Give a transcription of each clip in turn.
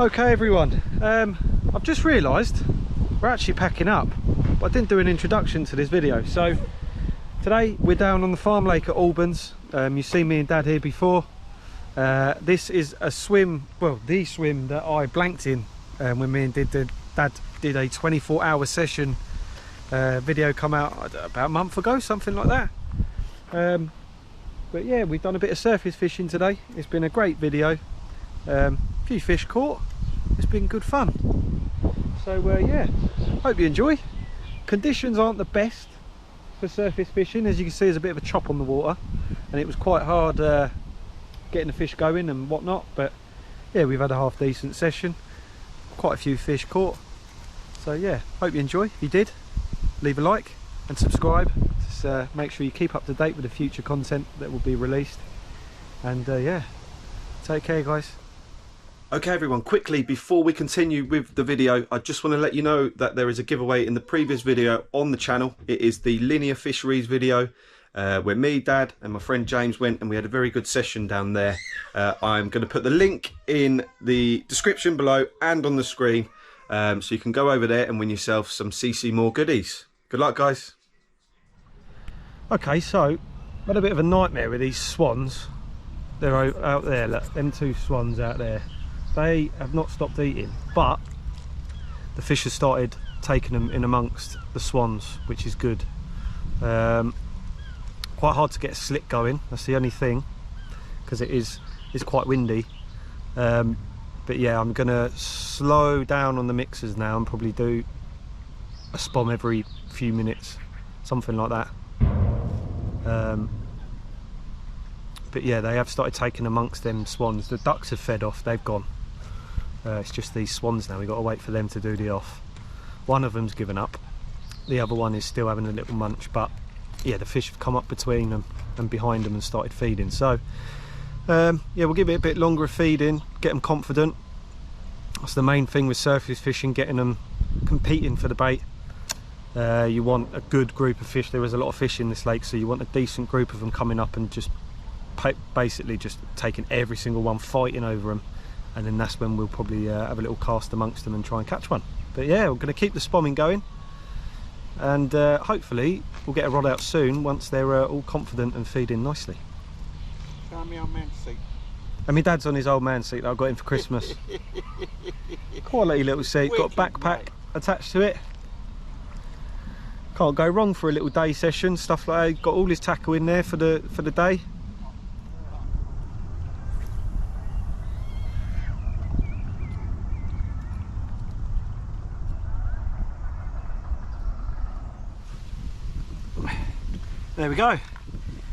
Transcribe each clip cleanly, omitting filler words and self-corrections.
Okay everyone, I've just realised we're actually packing up, but I didn't do an introduction to this video. So today we're down on the farm lake at Albans. You've seen me and Dad here before. This is a swim, well, the swim that I blanked in when me and Dad did a 24-hour session. Video come out about a month ago, something like that. But yeah, we've done a bit of surface fishing today. It's been a great video. A few fish caught. It's been good fun. So yeah, hope you enjoy. Conditions aren't the best for surface fishing. As you can see, there's a bit of a chop on the water, and it was quite hard getting the fish going and whatnot. But yeah, we've had a half decent session. Quite a few fish caught. So yeah, hope you enjoy. If you did, leave a like and subscribe. Just make sure you keep up to date with the future content that will be released. And yeah, take care guys. Okay everyone, quickly before we continue with the video, I just want to let you know that there is a giveaway in the previous video on the channel. It is the linear fisheries video where me, Dad and my friend James went, and we had a very good session down there. I'm going to put the link in the description below and on the screen, so you can go over there and win yourself some CC More goodies. Good luck guys. Okay, so I had a bit of a nightmare with these swans. They're out there, look, them two swans out there. They have not stopped eating, but the fish has started taking them in amongst the swans, which is good. Quite hard to get a slick going, that's the only thing, because it's quite windy. But yeah, I'm gonna slow down on the mixers now and probably do a spom every few minutes, something like that. But yeah, they have started taking amongst them swans. The ducks have fed off, they've gone. It's just these swans now, we've got to wait for them to do the off. One of them's given up, the other one is still having a little munch, but yeah, the fish have come up between them and behind them and started feeding. So yeah, we'll give it a bit longer of feeding, get them confident. That's the main thing with surface fishing, getting them competing for the bait. You want a good group of fish. There is a lot of fish in this lake, so you want a decent group of them coming up and just basically just taking every single one, fighting over them, and then that's when we'll probably have a little cast amongst them and try and catch one. But yeah, we're going to keep the spomming going, and hopefully we'll get a rod out soon once they're all confident and feeding nicely. Show me on man seat. And my dad's on his old man seat that I got him for Christmas. Quality little seat, got a backpack attached to it. Can't go wrong for a little day session, stuff like that. Got all his tackle in there for the day. There we go.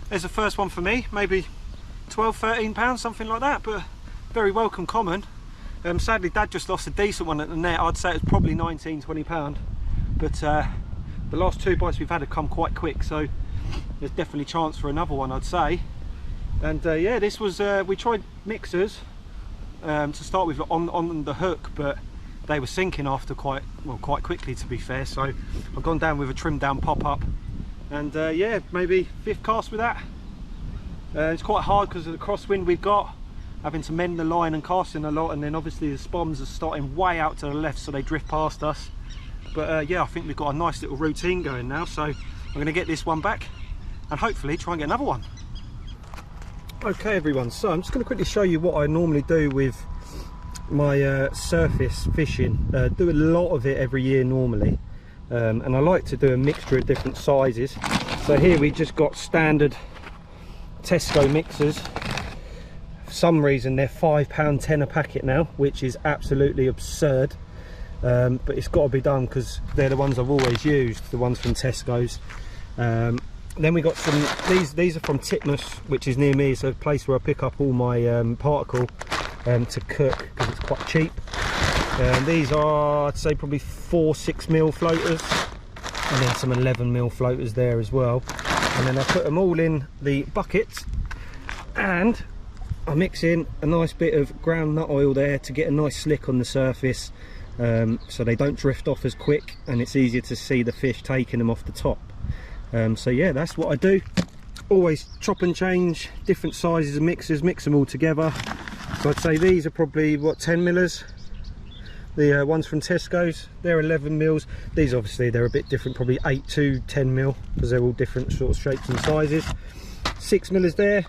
There's the first one for me, maybe 12-13 pounds, something like that, but very welcome common. Sadly Dad just lost a decent one at the net. I'd say it was probably 19-20 pound, but the last two bites we've had have come quite quick, so there's definitely chance for another one, I'd say. And yeah, this was we tried mixers to start with on the hook, but they were sinking after quite quickly, to be fair. So I've gone down with a trimmed down pop-up, and yeah, maybe 5th cast with that. It's quite hard because of the crosswind we've got, having to mend the line and casting a lot, and then obviously the spoms are starting way out to the left, so they drift past us. But yeah, I think we've got a nice little routine going now, so I'm going to get this one back and hopefully try and get another one. Okay everyone, so I'm just going to quickly show you what I normally do with my surface fishing. Do a lot of it every year normally, and I like to do a mixture of different sizes. So here we just got standard Tesco mixers. For some reason they're £5.10 a packet now, which is absolutely absurd. But it's got to be done because they're the ones I've always used, the ones from Tesco's. Then we got some, these are from Titmus, which is near me. It's a place where I pick up all my particle to cook because it's quite cheap. These are, I'd say, probably 4-6mm floaters, and then some 11mm floaters there as well. And then I put them all in the bucket, and I mix in a nice bit of ground nut oil there to get a nice slick on the surface. So they don't drift off as quick, and it's easier to see the fish taking them off the top. So yeah, that's what I do. Always chop and change different sizes of mixers, mix them all together. So I'd say these are probably what, 10 millers, The ones from Tesco's, they're 11 mils. These obviously they're a bit different, probably 8 to 10 mil, because they're all different sort of shapes and sizes. 6 millers there,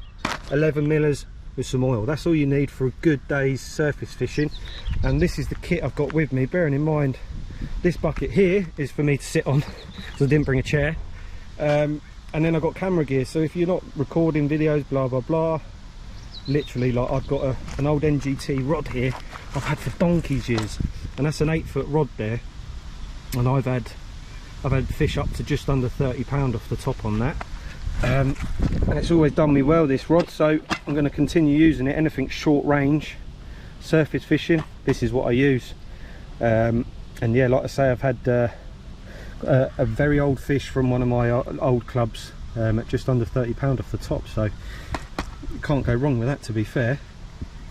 11 millers with some oil. That's all you need for a good day's surface fishing. And this is the kit I've got with me, bearing in mind this bucket here is for me to sit on, because I didn't bring a chair. And then I've got camera gear, so if you're not recording videos, blah blah blah, literally, like, I've got an old NGT rod here I've had for donkey's years, and that's an 8-foot rod there, and I've had fish up to just under 30 pound off the top on that, and it's always done me well, this rod, so I'm going to continue using it. Anything short range surface fishing, this is what I use. And yeah, like I say, I've had a very old fish from one of my old clubs at just under 30 pound off the top, so you can't go wrong with that, to be fair.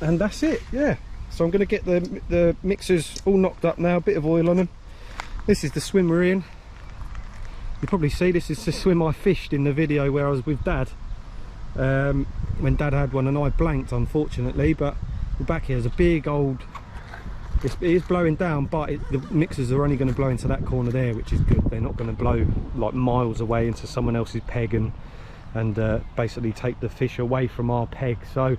And that's it, yeah. So I'm going to get the mixers all knocked up now, a bit of oil on them. This is the swim we're in. You probably see this is the swim I fished in the video where I was with Dad, when Dad had one and I blanked, unfortunately. But the back here is a big old, it is blowing down, but the mixers are only going to blow into that corner there, which is good. They're not going to blow like miles away into someone else's peg and basically take the fish away from our peg. So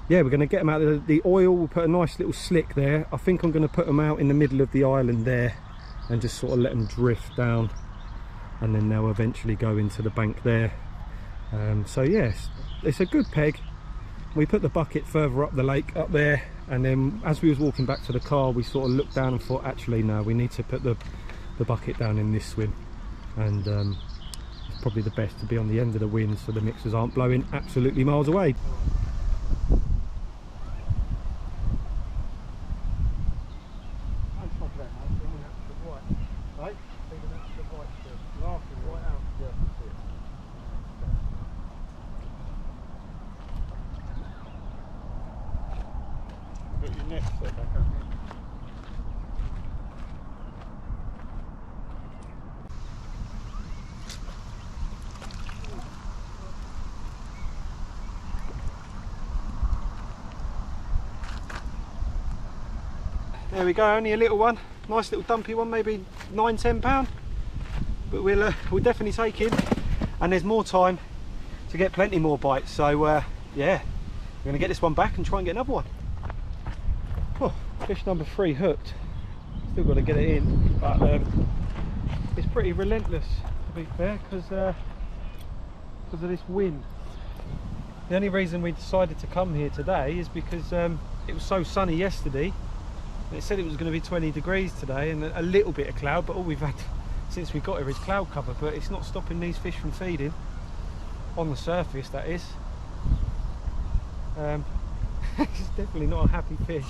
yeah, we're going to get them out of the oil. We'll put a nice little slick there. I think I'm going to put them out in the middle of the island there and just sort of let them drift down, and then they'll eventually go into the bank there. So yes, it's a good peg. We put the bucket further up the lake up there, and then as we was walking back to the car, we sort of looked down and thought, actually no, we need to put the bucket down in this swim, and it's probably the best to be on the end of the wind so the mixers aren't blowing absolutely miles away. Got your net set back up here. There we go, only a little one, nice little dumpy one, maybe 9–10 pound, but we'll definitely take him, and there's more time to get plenty more bites. So yeah, we're going to get this one back and try and get another one. Oh, fish number 3 hooked. Still got to get it in, but it's pretty relentless, to be fair, because of this wind. The only reason we decided to come here today is because it was so sunny yesterday. It said it was going to be 20 degrees today and a little bit of cloud, but all we've had since we got here is cloud cover. But it's not stopping these fish from feeding on the surface, that is. It's definitely not a happy fish.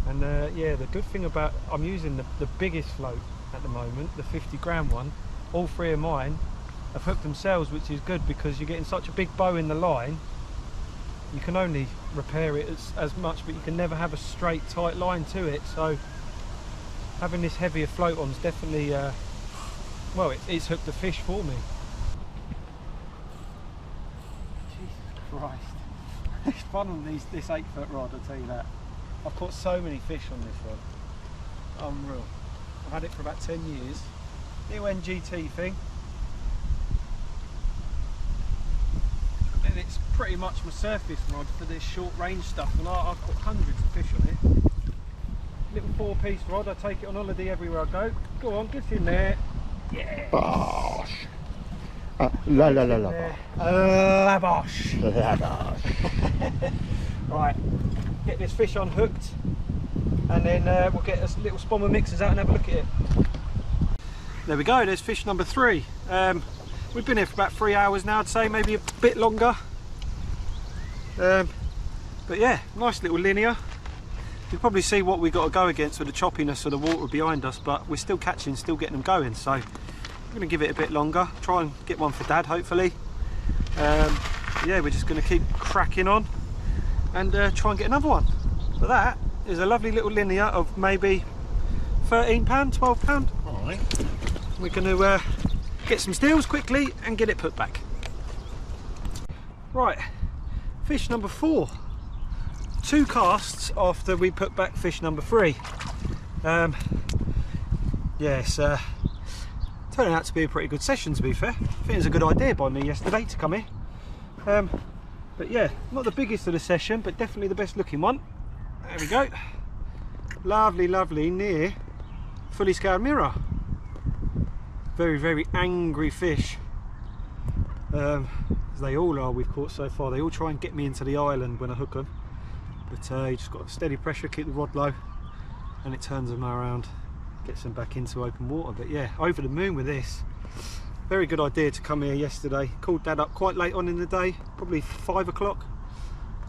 And yeah, the good thing about, I'm using the biggest float at the moment, the 50-gram one. All 3 of mine have hooked themselves, which is good, because you're getting such a big bow in the line. You can only repair it as much, but you can never have a straight tight line to it. So having this heavier float on is definitely well, it's hooked the fish for me. Jesus Christ. It's fun on this 8-foot rod, I'll tell you that. I've caught so many fish on this rod. Unreal. I've had it for about 10 years. New NGT thing. And it's pretty much my surface rod for this short range stuff, and I've caught hundreds of fish on it. Little 4-piece rod, I take it on holiday everywhere I go. Go on, get in there. Yeah. Bosh. La la la la. Labosh. Labosh. Right, get this fish unhooked, and then we'll get a little spawn of mixers out and have a look at it. There we go, there's fish number 3. We've been here for about 3 hours now, I'd say, maybe a bit longer. But yeah, nice little linear. You can probably see what we've got to go against with the choppiness of the water behind us, but we're still catching, still getting them going. So I'm going to give it a bit longer, try and get one for Dad, hopefully. Yeah, we're just going to keep cracking on and try and get another one. But that is a lovely little linear of maybe £13, £12. All right. We're going to get some steels quickly and get it put back. Right, fish number 4. 2 casts after we put back fish number 3. Yes, turning out to be a pretty good session, to be fair. I think it was a good idea by me yesterday to come here. But yeah, not the biggest of the session, but definitely the best looking one. There we go. Lovely, lovely, near fully scaled mirror. Very, very angry fish. As they all are, we've caught so far. They all try and get me into the island when I hook them. But you just got steady pressure, keep the rod low, and it turns them around, gets them back into open water. But yeah, over the moon with this. Very good idea to come here yesterday. Called Dad up quite late on in the day, probably 5 o'clock.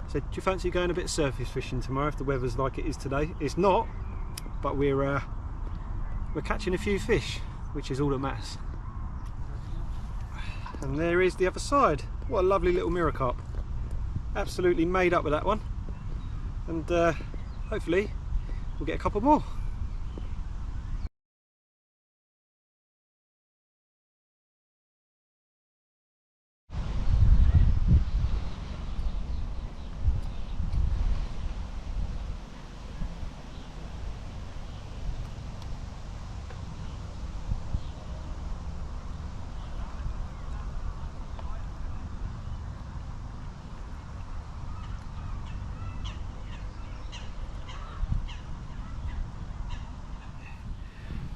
Said, do you fancy going a bit surface fishing tomorrow if the weather's like it is today? It's not, but we're catching a few fish, which is all that matters. And there is the other side. What a lovely little mirror carp. Absolutely made up with that one. And hopefully we'll get a couple more.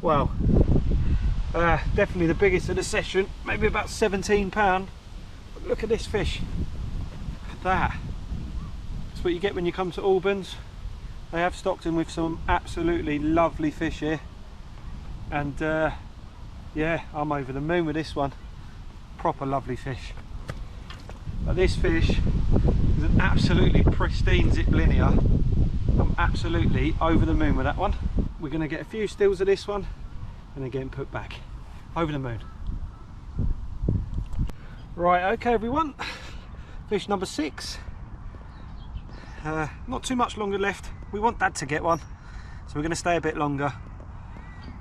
Well, definitely the biggest of the session, maybe about 17 pound. But look at this fish. Look at that. That's what you get when you come to Albans. They have stocked in with some absolutely lovely fish here. And yeah, I'm over the moon with this one. Proper lovely fish. But this fish is an absolutely pristine zip linear. I'm absolutely over the moon with that one. We're going to get a few stills of this one and then get him put back. Over the moon. Right, okay everyone, fish number 6. Not too much longer left. We want Dad to get one, so we're going to stay a bit longer.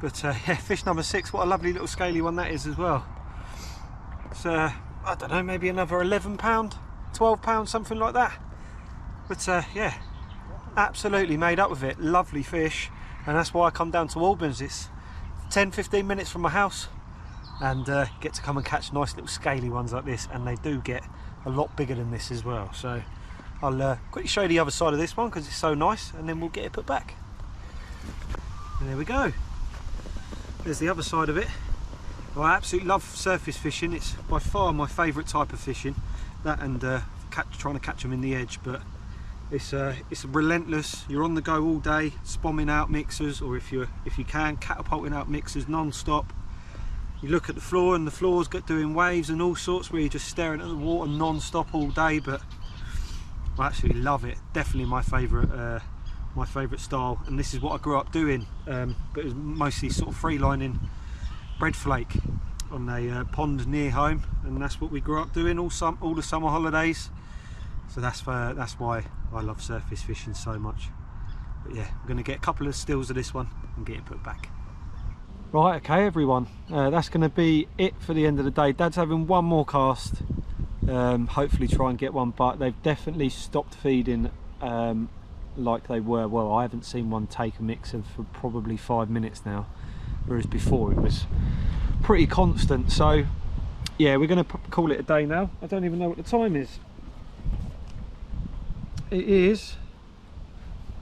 But yeah, fish number 6, what a lovely little scaly one that is as well. It's I don't know, maybe another 11 pound, 12 pound, something like that. But yeah, absolutely made up with it. Lovely fish. And that's why I come down to Albans. It's 10-15 minutes from my house, and get to come and catch nice little scaly ones like this, and they do get a lot bigger than this as well. So I'll quickly show you the other side of this one because it's so nice, and then we'll get it put back. And there we go. There's the other side of it. Well, I absolutely love surface fishing. It's by far my favourite type of fishing. That and trying to catch them in the edge, but it's relentless. You're on the go all day, spomming out mixers, or if you can, catapulting out mixers non-stop. You look at the floor, and the floor's doing waves and all sorts, where you're just staring at the water non-stop all day. But I absolutely love it. Definitely my favourite style, and this is what I grew up doing. But it was mostly sort of free lining bread flake on a pond near home, and that's what we grew up doing all the summer holidays. So that's why I love surface fishing so much. But yeah, I'm going to get a couple of stills of this one and get it put back. Right, okay everyone, that's going to be it for the end of the day. Dad's having one more cast, hopefully try and get one, but they've definitely stopped feeding like they were. Well, I haven't seen one take a mixer for probably 5 minutes now, whereas before it was pretty constant. So yeah, we're going to call it a day now. I don't even know what the time is. It is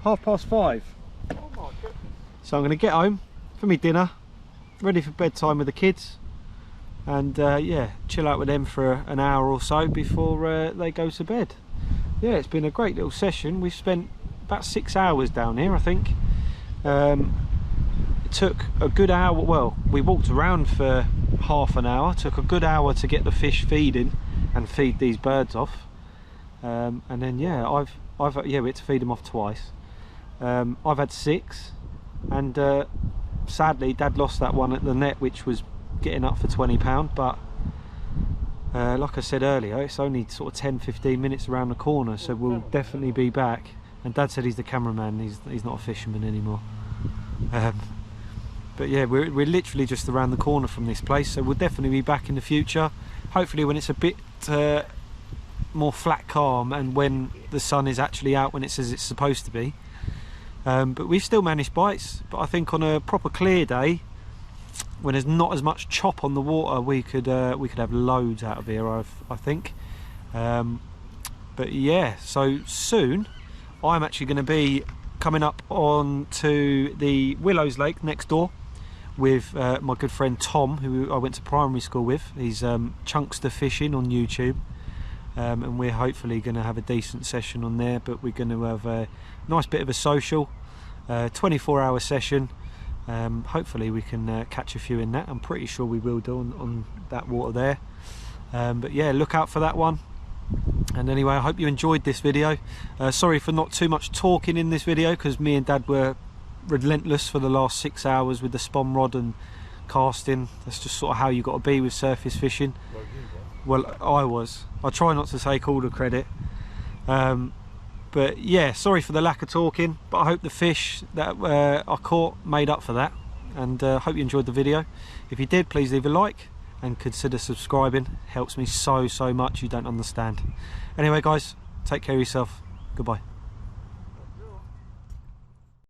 5:30. Oh my goodness. So I'm going to get home for me dinner, ready for bedtime with the kids, and yeah, chill out with them for an hour or so before they go to bed. Yeah, it's been a great little session. We've spent about 6 hours down here, I think. It took a good hour. Well, we walked around for half an hour. It took a good hour to get the fish feeding and feed these birds off. And then yeah, we had to feed them off twice. I've had 6, and sadly Dad lost that one at the net, which was getting up for £20. But like I said earlier, it's only sort of 10-15 minutes around the corner, so we'll definitely be back. And Dad said he's the cameraman, he's not a fisherman anymore. But yeah, we're literally just around the corner from this place, so we'll definitely be back in the future. Hopefully when it's a bit more flat calm, and when the sun is actually out when it says it's supposed to be. But we've still managed bites. But I think on a proper clear day, when there's not as much chop on the water, we could have loads out of here, I think. But yeah, so soon I'm actually going to be coming up on to the Willows Lake next door with my good friend Tom, who I went to primary school with. He's Chunkster Fishing on YouTube, and we're hopefully going to have a decent session on there, but we're going to have a nice bit of a social 24-hour session. Hopefully we can catch a few in that. I'm pretty sure we will do on that water there. But yeah, look out for that one. And anyway, I hope you enjoyed this video. Sorry for not too much talking in this video, because me and Dad were relentless for the last 6 hours with the spawn rod and casting. That's just sort of how you got to be with surface fishing. Well, I was. I try not to take all the credit. But yeah, sorry for the lack of talking, but I hope the fish that I caught made up for that, and hope you enjoyed the video. If you did, please leave a like and consider subscribing. Helps me so much, you don't understand. Anyway guys, take care of yourself. Goodbye.